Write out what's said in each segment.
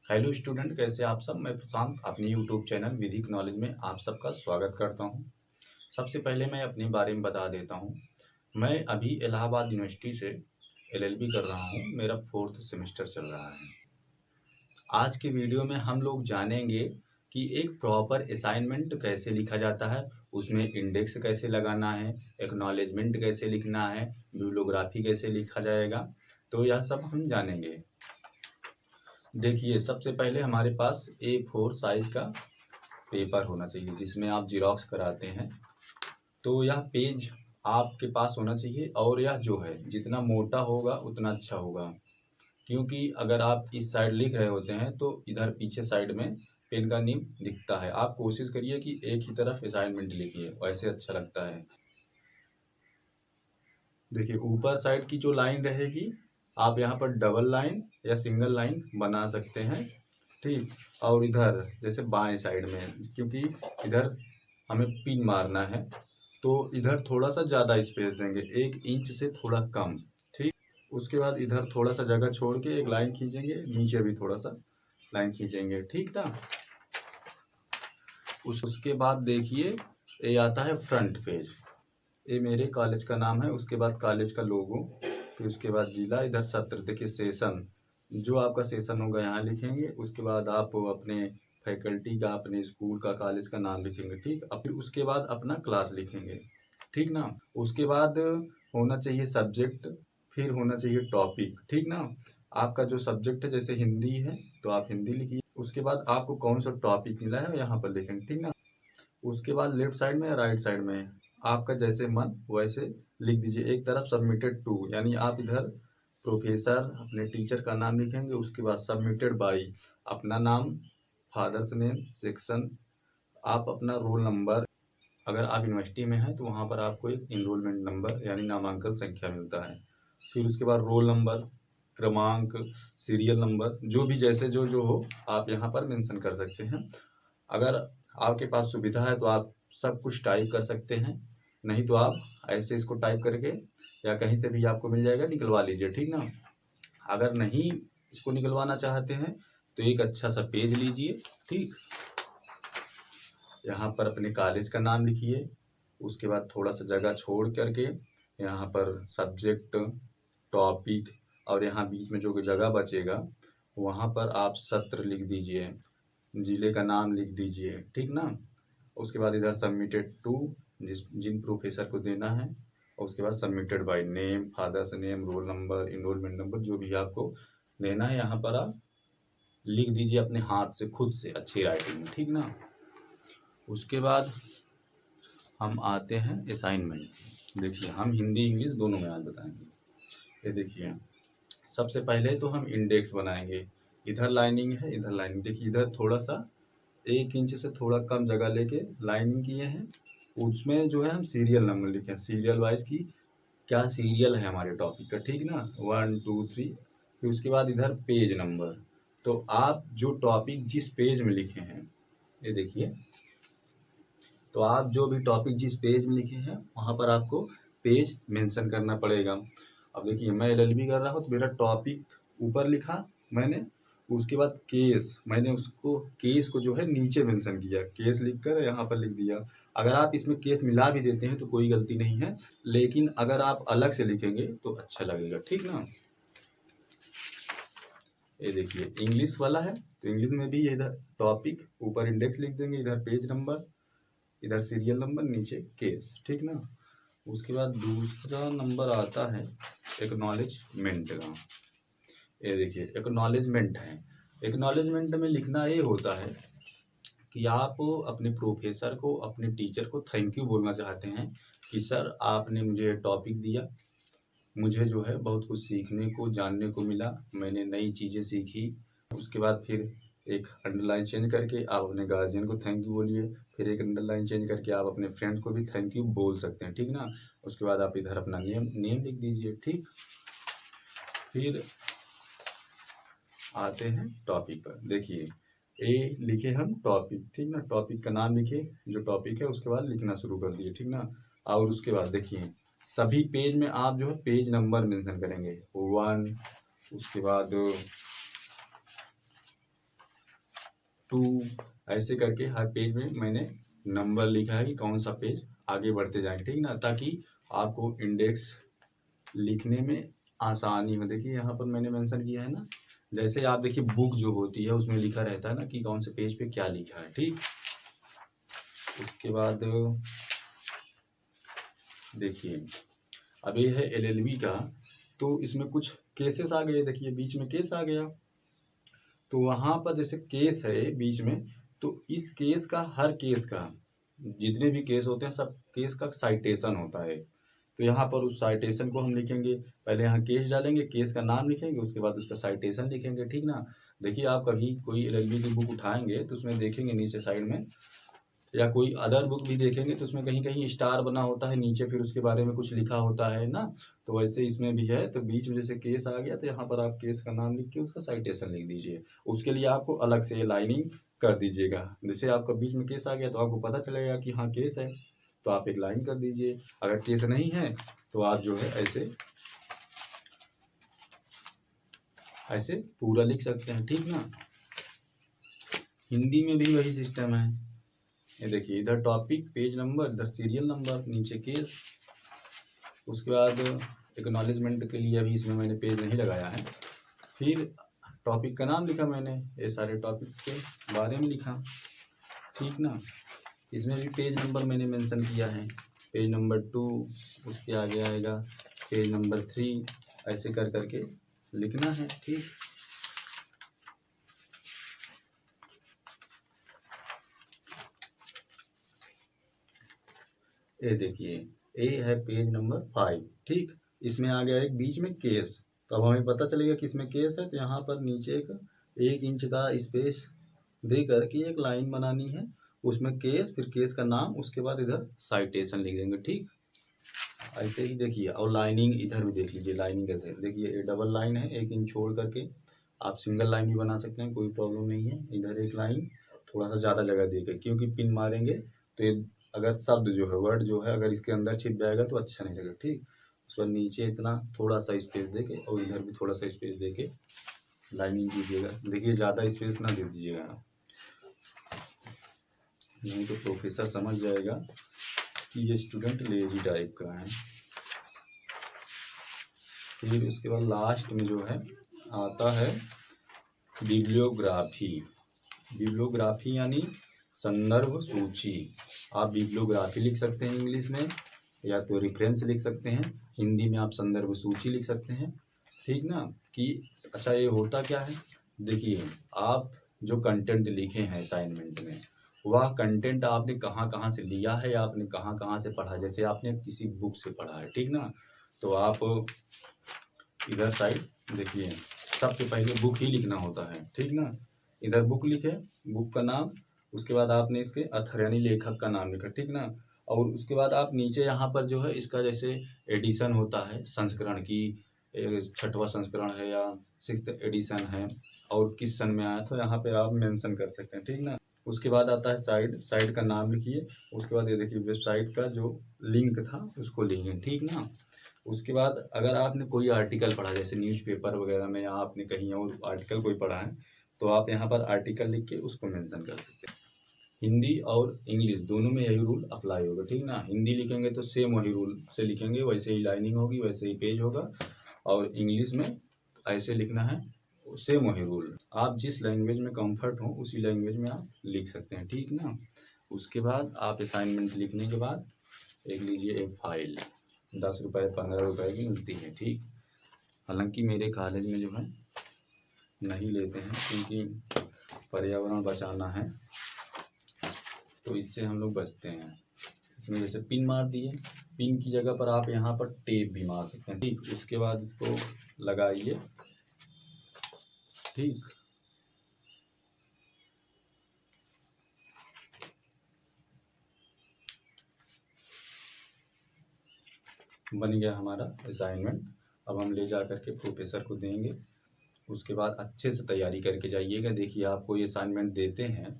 Hello student, कैसे आप सब। मैं प्रशांत अपने यूट्यूब चैनल विधिक नॉलेज में आप सबका स्वागत करता हूं। सबसे पहले मैं अपने बारे में बता देता हूं। मैं अभी इलाहाबाद यूनिवर्सिटी से एलएलबी कर रहा हूं। मेरा 4th सेमेस्टर चल रहा है। आज के वीडियो में हम लोग जानेंगे कि एक प्रॉपर असाइनमेंट कैसे लिखा जाता है, उसमें इंडेक्स कैसे लगाना है, एक्नॉलेजमेंट कैसे लिखना है, बिब्लियोग्राफी कैसे लिखा जाएगा, तो यह सब हम जानेंगे। देखिए, सबसे पहले हमारे पास A4 साइज का पेपर होना चाहिए जिसमें आप जीरोक्स कराते हैं। तो यह पेज आपके पास होना चाहिए और यह जो है जितना मोटा होगा उतना अच्छा होगा, क्योंकि अगर आप इस साइड लिख रहे होते हैं तो इधर पीछे साइड में पेन का निब दिखता है। आप कोशिश करिए कि एक ही तरफ असाइनमेंट लिखिए, वैसे अच्छा लगता है। देखिए, ऊपर साइड की जो लाइन रहेगी आप यहाँ पर डबल लाइन या सिंगल लाइन बना सकते हैं, ठीक। और इधर जैसे बाएं साइड में, क्योंकि इधर हमें पिन मारना है तो इधर थोड़ा सा ज़्यादा स्पेस देंगे, 1 इंच से थोड़ा कम, ठीक। उसके बाद इधर थोड़ा सा जगह छोड़ के एक लाइन खींचेंगे, नीचे भी थोड़ा सा लाइन खींचेंगे, ठीक ना। उसके बाद देखिए, ये आता है फ्रंट पेज। ये मेरे कॉलेज का नाम है, उसके बाद कॉलेज का लोगो, फिर उसके बाद जिला, इधर सत्र, देखिए सेशन, जो आपका सेशन होगा यहाँ लिखेंगे। उसके बाद आप अपने फैकल्टी का, अपने स्कूल का, कॉलेज का नाम लिखेंगे, ठीक। अब फिर उसके बाद अपना क्लास लिखेंगे, ठीक ना। उसके बाद होना चाहिए सब्जेक्ट, फिर होना चाहिए टॉपिक, ठीक ना। आपका जो सब्जेक्ट है जैसे हिंदी है तो आप हिंदी लिखिए। उसके बाद आपको कौन सा टॉपिक मिला है यहाँ पर लिखेंगे, ठीक ना। उसके बाद लेफ्ट साइड में या राइट साइड में आपका जैसे मन वैसे लिख दीजिए। एक तरफ सबमिटेड टू, यानी आप इधर प्रोफेसर अपने टीचर का नाम लिखेंगे। उसके बाद सबमिटेड बाई अपना नाम, फादर्स नेम, सेक्शन, आप अपना रोल नंबर। अगर आप यूनिवर्सिटी में हैं तो वहाँ पर आपको एक इनरोलमेंट नंबर यानी नामांकन संख्या मिलता है। फिर उसके बाद रोल नंबर, क्रमांक, सीरियल नंबर, जो भी जैसे जो जो हो आप यहाँ पर मेंशन कर सकते हैं। अगर आपके पास सुविधा है तो आप सब कुछ टाइप कर सकते हैं, नहीं तो आप ऐसे इसको टाइप करके या कहीं से भी आपको मिल जाएगा, निकलवा लीजिए, ठीक ना। अगर नहीं इसको निकलवाना चाहते हैं तो एक अच्छा सा पेज लीजिए, ठीक। यहाँ पर अपने कॉलेज का नाम लिखिए। उसके बाद थोड़ा सा जगह छोड़ करके यहाँ पर सब्जेक्ट, टॉपिक, और यहाँ बीच में जो जगह बचेगा वहाँ पर आप सत्र लिख दीजिए, जिले का नाम लिख दीजिए, ठीक ना। उसके बाद इधर सबमिटेड टू, जिन प्रोफेसर को देना है। और उसके बाद submitted by name, father's name, roll number, enrolment number, जो भी आपको देना है यहाँ पर आप लिख दीजिए अपने हाथ से, खुद से, अच्छी राइटिंग में, ठीक ना। उसके बाद हम आते हैं असाइनमेंट। देखिए, हम हिंदी इंग्लिश दोनों में आज बताएंगे। ये देखिए, सबसे पहले तो हम इंडेक्स बनाएंगे। इधर लाइनिंग है, इधर लाइनिंग, देखिए इधर थोड़ा सा 1 इंच से थोड़ा कम जगह लेके लाइनिंग किए हैं। उसमें जो है हम सीरियल नंबर लिखे, सीरियल वाइज की क्या सीरियल है हमारे टॉपिक का, ठीक ना, 1 2 3। फिर उसके बाद इधर पेज नंबर। तो आप जो टॉपिक जिस पेज में लिखे हैं, ये देखिए, तो आप जो भी टॉपिक जिस पेज में लिखे हैं वहाँ पर आपको पेज मेंशन करना पड़ेगा। अब देखिए, मैं एलएलबी कर रहा हूँ तो मेरा टॉपिक ऊपर लिखा मैंने। उसके बाद केस, मैंने उसको केस को जो है नीचे मेंशन किया, केस लिखकर यहाँ पर लिख दिया। अगर आप इसमें केस मिला भी देते हैं तो कोई गलती नहीं है, लेकिन अगर आप अलग से लिखेंगे तो अच्छा लगेगा, ठीक ना। ये देखिए, इंग्लिश वाला है तो इंग्लिश में भी इधर टॉपिक, ऊपर इंडेक्स लिख देंगे, इधर पेज नंबर, इधर सीरियल नंबर, नीचे केस, ठीक ना। उसके बाद दूसरा नंबर आता है एक्नॉलेजमेंट का। ये देखिए, एक्नॉलेजमेंट है। एक्नॉलेजमेंट में लिखना ये होता है कि आप अपने प्रोफेसर को, अपने टीचर को थैंक यू बोलना चाहते हैं कि सर आपने मुझे टॉपिक दिया, मुझे जो है बहुत कुछ सीखने को, जानने को मिला, मैंने नई चीज़ें सीखी। उसके बाद फिर एक अंडरलाइन चेंज करके आप अपने गार्जियन को थैंक यू बोलिए। फिर एक अंडरलाइन चेंज करके आप अपने फ्रेंड्स को भी थैंक यू बोल सकते हैं, ठीक ना। उसके बाद आप इधर अपना नेम लिख दीजिए, ठीक। फिर आते हैं टॉपिक पर। देखिए, ए लिखे हम टॉपिक, ठीक ना, टॉपिक का नाम लिखे, जो टॉपिक है उसके बाद लिखना शुरू कर दिए, ठीक ना। और उसके बाद देखिए, सभी पेज में आप जो है पेज नंबर मेंशन करेंगे, 1, उसके बाद 2 ऐसे करके हर पेज में मैंने नंबर लिखा है कि कौन सा पेज आगे बढ़ते जाएंगे, ठीक ना, ताकि आपको इंडेक्स लिखने में आसानी हो। देखिए यहाँ पर मैंने मेंशन किया है ना, जैसे आप देखिए बुक जो होती है उसमें लिखा रहता है ना कि कौन से पेज पे क्या लिखा है, ठीक। उसके बाद देखिए अब ये है LLB का, तो इसमें कुछ केसेस आ गए, देखिए बीच में केस आ गया, तो वहाँ पर जैसे केस है बीच में, तो इस केस का, हर केस का, जितने भी केस होते हैं सब केस का साइटेशन होता है। तो यहाँ पर उस साइटेशन को हम लिखेंगे, पहले यहाँ केस डालेंगे, केस का नाम लिखेंगे, उसके बाद उसका साइटेशन लिखेंगे, ठीक ना। देखिए आप कभी कोई LLB की बुक उठाएंगे तो उसमें देखेंगे नीचे साइड में, या कोई अदर बुक भी देखेंगे तो उसमें कहीं कहीं स्टार बना होता है नीचे, फिर उसके बारे में कुछ लिखा होता है ना, तो वैसे इसमें भी है। तो बीच में जैसे केस आ गया तो यहाँ पर आप केस का नाम लिख के उसका साइटेशन लिख दीजिए, उसके लिए आपको अलग से लाइनिंग कर दीजिएगा। जैसे आपका बीच में केस आ गया तो आपको पता चलेगा कि हाँ केस है, तो आप एक लाइन कर दीजिए। अगर केस नहीं है तो आप जो है ऐसे ऐसे पूरा लिख सकते हैं, ठीक ना। हिंदी में भी वही सिस्टम है, ये देखिए इधर टॉपिक, पेज नंबर, इधर सीरियल नंबर, नीचे केस। उसके बाद एक्नॉलेजमेंट के लिए अभी इसमें मैंने पेज नहीं लगाया है। फिर टॉपिक का नाम लिखा मैंने, ये सारे टॉपिक के बारे में लिखा, ठीक ना। इसमें भी पेज नंबर मैंने मेंशन किया है, पेज नंबर 2, उसके आगे आएगा पेज नंबर 3, ऐसे कर करके लिखना है, ठीक। ये देखिए ये है पेज नंबर 5, ठीक। इसमें आ गया एक बीच में केस, तो अब हमें पता चलेगा कि इसमें केस है, तो यहाँ पर नीचे एक इंच का स्पेस दे करके एक लाइन बनानी है, उसमें केस, फिर केस का नाम, उसके बाद इधर साइटेशन लिख देंगे, ठीक। ऐसे ही देखिए, और लाइनिंग इधर भी देख लीजिए, लाइनिंग कैसे, देखिए ये डबल लाइन है, 1 इंच छोड़ करके, आप सिंगल लाइन भी बना सकते हैं, कोई प्रॉब्लम नहीं है। इधर एक लाइन थोड़ा सा ज़्यादा जगह देके, क्योंकि पिन मारेंगे तो ये अगर शब्द जो है, वर्ड जो है, अगर इसके अंदर छिप जाएगा तो अच्छा नहीं लगेगा, ठीक। उसके बाद नीचे इतना थोड़ा सा स्पेस देके, और इधर भी थोड़ा सा स्पेस देके लाइनिंग कीजिएगा। देखिए ज़्यादा स्पेस ना दे दीजिएगा, नहीं तो प्रोफेसर समझ जाएगा कि ये स्टूडेंट लेजी टाइप का है। फिर उसके बाद लास्ट में जो है आता है बिब्लियोग्राफी। बिब्लियोग्राफी यानी संदर्भ सूची। आप बिब्लियोग्राफी लिख सकते हैं इंग्लिश में, या तो रेफरेंस लिख सकते हैं, हिंदी में आप संदर्भ सूची लिख सकते हैं, ठीक ना। कि अच्छा ये होता क्या है, देखिए आप जो कंटेंट लिखे हैं असाइनमेंट में, वह कंटेंट आपने कहाँ कहाँ से लिया है, या आपने कहाँ कहाँ से पढ़ा। जैसे आपने किसी बुक से पढ़ा है, ठीक ना, तो आप इधर साइड देखिए, सबसे पहले बुक ही लिखना होता है, ठीक ना। इधर बुक लिखे, बुक का नाम, उसके बाद आपने इसके अथर यानी लेखक का नाम लिखा, ठीक ना। और उसके बाद आप नीचे यहाँ पर जो है इसका जैसे एडिशन होता है, संस्करण की 6वां संस्करण है या 6th एडिशन है, और किस सन में आया, तो यहाँ पे आप मेंशन कर सकते हैं, ठीक ना। उसके बाद आता है साइड, साइड का नाम लिखिए। उसके बाद ये देखिए वेबसाइट का जो लिंक था उसको लिखिए, ठीक ना। उसके बाद अगर आपने कोई आर्टिकल पढ़ा, जैसे न्यूज़पेपर वगैरह में, या आपने कहीं और आर्टिकल कोई पढ़ा है, तो आप यहाँ पर आर्टिकल लिख के उसको मेंशन कर सकते हैं। हिंदी और इंग्लिश दोनों में यही रूल अप्लाई होगा, ठीक ना। हिंदी लिखेंगे तो सेम वही रूल से लिखेंगे, वैसे ही लाइनिंग होगी, वैसे ही पेज होगा, और इंग्लिश में ऐसे लिखना है, सेम वही रूल। आप जिस लैंग्वेज में कंफर्ट हो उसी लैंग्वेज में आप लिख सकते हैं, ठीक ना। उसके बाद आप असाइनमेंट लिखने के बाद एक लीजिए एक फाइल, 10 रुपये 15 रुपये की मिलती है, ठीक। हालांकि मेरे कॉलेज में जो है नहीं लेते हैं, क्योंकि पर्यावरण बचाना है, तो इससे हम लोग बचते हैं। इसमें जैसे पिन मार दिए, पिन की जगह पर आप यहाँ पर टेप भी मार सकते हैं, ठीक। उसके बाद इसको लगाइए, ठीक। बन गया हमारा असाइनमेंट। अब हम ले जा करके प्रोफेसर को देंगे। उसके बाद अच्छे से तैयारी करके जाइएगा। देखिए आपको ये असाइनमेंट देते हैं,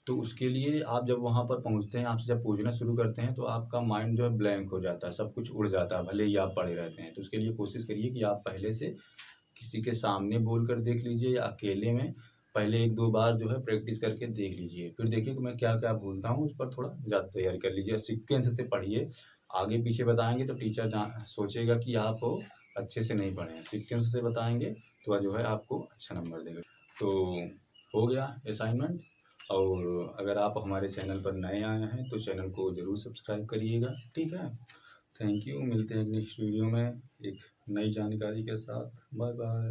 तो उसके लिए आप जब वहाँ पर पहुँचते हैं, आपसे जब पूछना शुरू करते हैं, तो आपका माइंड जो है ब्लैंक हो जाता है, सब कुछ उड़ जाता है, भले ही आप पढ़े रहते हैं। तो उसके लिए कोशिश करिए कि आप पहले से किसी के सामने बोल कर देख लीजिए, या अकेले में पहले 1-2 बार जो है प्रैक्टिस करके देख लीजिए, फिर देखिए कि मैं क्या-क्या भूलता हूँ, उस पर थोड़ा ज़्यादा तैयारी कर लीजिए। सीक्वेंस से पढ़िए, आगे-पीछे बताएँगे तो टीचर सोचेगा कि आप अच्छे से नहीं पढ़े हैं। सीक्वेंस से बताएँगे तो जो है आपको अच्छा नंबर देगा। तो हो गया असाइनमेंट। और अगर आप हमारे चैनल पर नए आए हैं तो चैनल को ज़रूर सब्सक्राइब करिएगा, ठीक है? थैंक यू, मिलते हैं नेक्स्ट वीडियो में एक नई जानकारी के साथ। Bye bye.